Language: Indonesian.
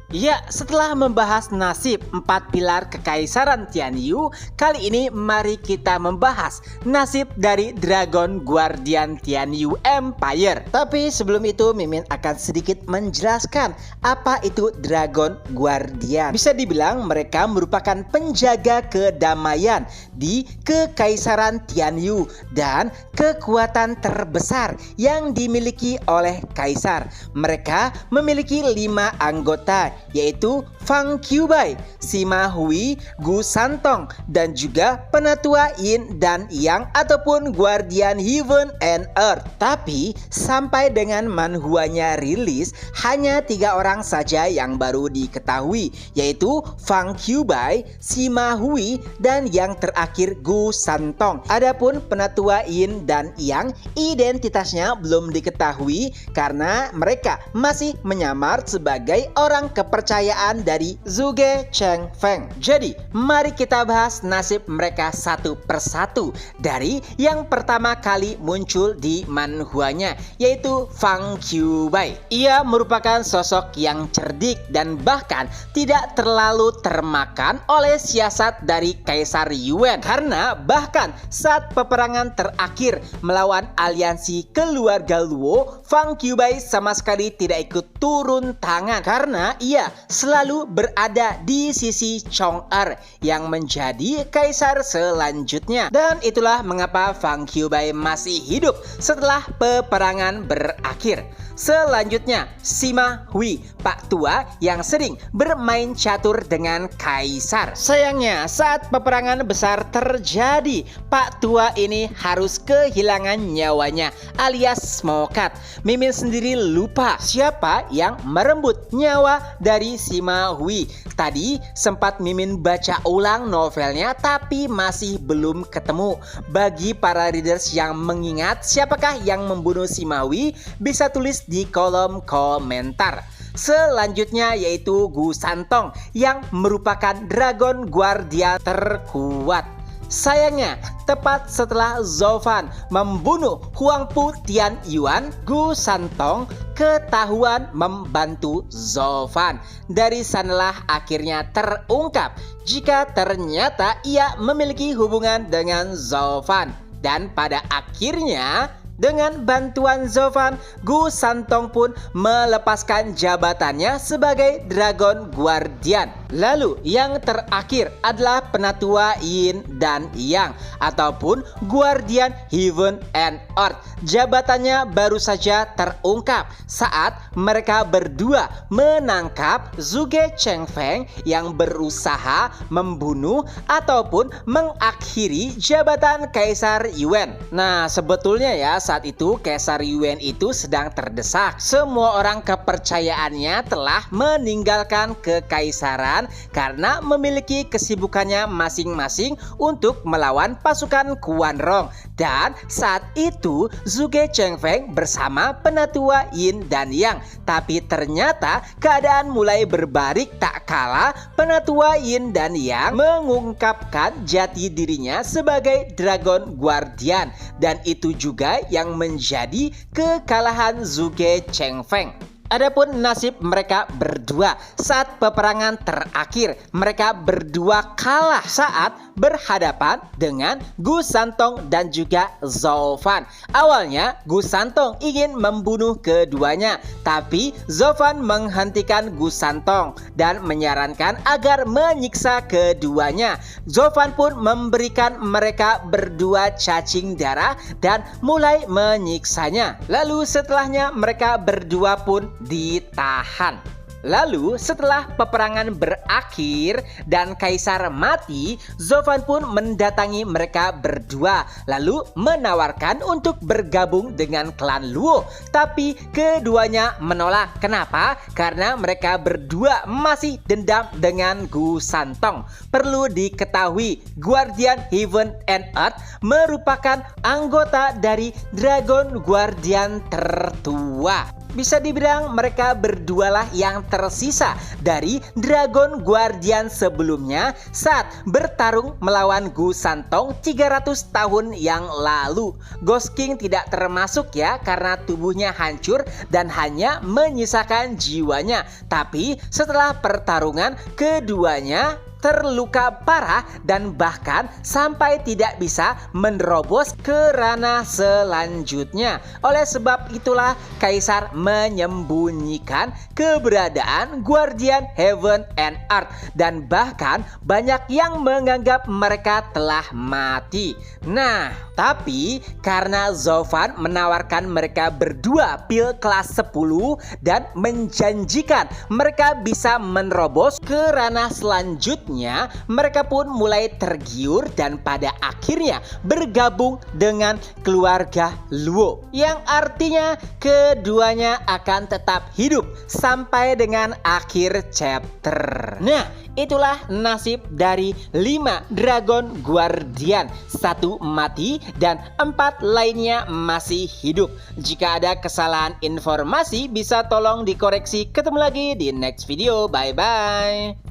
Ya, setelah membahas nasib 4 pilar kekaisaran Tianyu, kali ini mari kita membahas nasib dari Dragon Guardian Tianyu Empire. Tapi sebelum itu, Mimin akan sedikit menjelaskan apa itu Dragon Guardian. Bisa dibilang mereka merupakan penjaga kedamaian di kekaisaran Tianyu dan kekuatan terbesar yang dimiliki oleh kaisar. Mereka memiliki 5 anggota, yaitu Fang Qiubai, Sima Hui, Gu Santong, dan juga Penatua Yin dan Yang ataupun Guardian Heaven and Earth. Tapi sampai dengan manhuanya rilis, hanya 3 orang saja yang baru diketahui, yaitu Fang Qiubai, Sima Hui, dan yang terakhir Gu Santong. Adapun Penatua Yin dan Yang, identitasnya belum diketahui karena mereka masih menyamar sebagai orang kepercayaan dari Zhuge Chengfeng. Jadi, mari kita bahas nasib mereka satu persatu. Dari yang pertama kali muncul di manhuanya, yaitu Fang Qiubai. Ia merupakan sosok yang cerdik dan bahkan tidak terlalu termakan oleh siasat dari Kaisar Yuan. Karena bahkan saat peperangan terakhir melawan aliansi keluarga Luo, Fang Qiubai sama sekali tidak ikut turun tangan karena ia selalu berada di sisi Chong'er yang menjadi kaisar selanjutnya. Dan itulah mengapa Fang Qiubai masih hidup setelah peperangan berakhir. Selanjutnya, Sima Hui, Pak Tua yang sering bermain catur dengan kaisar. Sayangnya, saat peperangan besar terjadi, Pak Tua ini harus kehilangan nyawanya alias mokat. Mimin sendiri lupa siapa yang merenggut nyawa dari Sima Hui. Tadi sempat Mimin baca ulang novelnya tapi masih belum ketemu. Bagi para readers yang mengingat siapakah yang membunuh Sima Hui, bisa tulis di kolom komentar. Selanjutnya yaitu Gu Santong yang merupakan Dragon Guardian terkuat. Sayangnya, tepat setelah Zhou Fan membunuh Huangpu Tianyuan, Gu Santong ketahuan membantu Zhou Fan. Dari sanalah akhirnya terungkap jika ternyata ia memiliki hubungan dengan Zhou Fan. Dan pada akhirnya, dengan bantuan Zhou Fan, Gu Santong pun melepaskan jabatannya sebagai Dragon Guardian. Lalu yang terakhir adalah Penatua Yin dan Yang ataupun Guardian Heaven and Earth. Jabatannya baru saja terungkap saat mereka berdua menangkap Zhuge Chengfeng yang berusaha membunuh ataupun mengakhiri jabatan Kaisar Yuan. Nah, sebetulnya ya, saat itu Kaisar Yuan itu sedang terdesak. Semua orang kepercayaannya telah meninggalkan kekaisaran karena memiliki kesibukannya masing-masing untuk melawan pasukan Quan Rong. Dan saat itu Zhuge Chengfeng bersama Penatua Yin dan Yang. Tapi ternyata keadaan mulai berbalik tak kalah Penatua Yin dan Yang mengungkapkan jati dirinya sebagai Dragon Guardian. Dan itu juga yang menjadi kekalahan Zhuge Chengfeng. Adapun nasib mereka berdua saat peperangan terakhir, mereka berdua kalah saat berhadapan dengan Gu Santong dan juga Zhou Fan. Awalnya Gu Santong ingin membunuh keduanya, tapi Zhou Fan menghentikan Gu Santong dan menyarankan agar menyiksa keduanya. Zhou Fan pun memberikan mereka berdua cacing darah dan mulai menyiksanya. Lalu setelahnya mereka berdua pun ditahan. Lalu setelah peperangan berakhir dan kaisar mati, Zhou Fan pun mendatangi mereka berdua lalu menawarkan untuk bergabung dengan klan Luo. Tapi keduanya menolak. Kenapa? Karena mereka berdua masih dendam dengan Gu Santong. Perlu diketahui, Guardian Heaven and Earth merupakan anggota dari Dragon Guardian tertua. Bisa dibilang mereka berdualah yang tersisa dari Dragon Guardian sebelumnya saat bertarung melawan Gu Santong 300 tahun yang lalu. Ghost King tidak termasuk ya karena tubuhnya hancur dan hanya menyisakan jiwanya. Tapi setelah pertarungan keduanya terluka parah dan bahkan sampai tidak bisa menerobos ke ranah selanjutnya. Oleh sebab itulah Kaisar menyembunyikan keberadaan Guardian Heaven and Earth dan bahkan banyak yang menganggap mereka telah mati. Nah, tapi karena Zovan menawarkan mereka berdua pil kelas 10 dan menjanjikan mereka bisa menerobos ke ranah selanjutnya, mereka pun mulai tergiur dan pada akhirnya bergabung dengan keluarga Luo, yang artinya keduanya akan tetap hidup sampai dengan akhir chapter. Nah, itulah nasib dari 5 Dragon Guardian. 1 mati dan 4 lainnya masih hidup. Jika ada kesalahan informasi bisa tolong dikoreksi. Ketemu lagi di next video. Bye bye.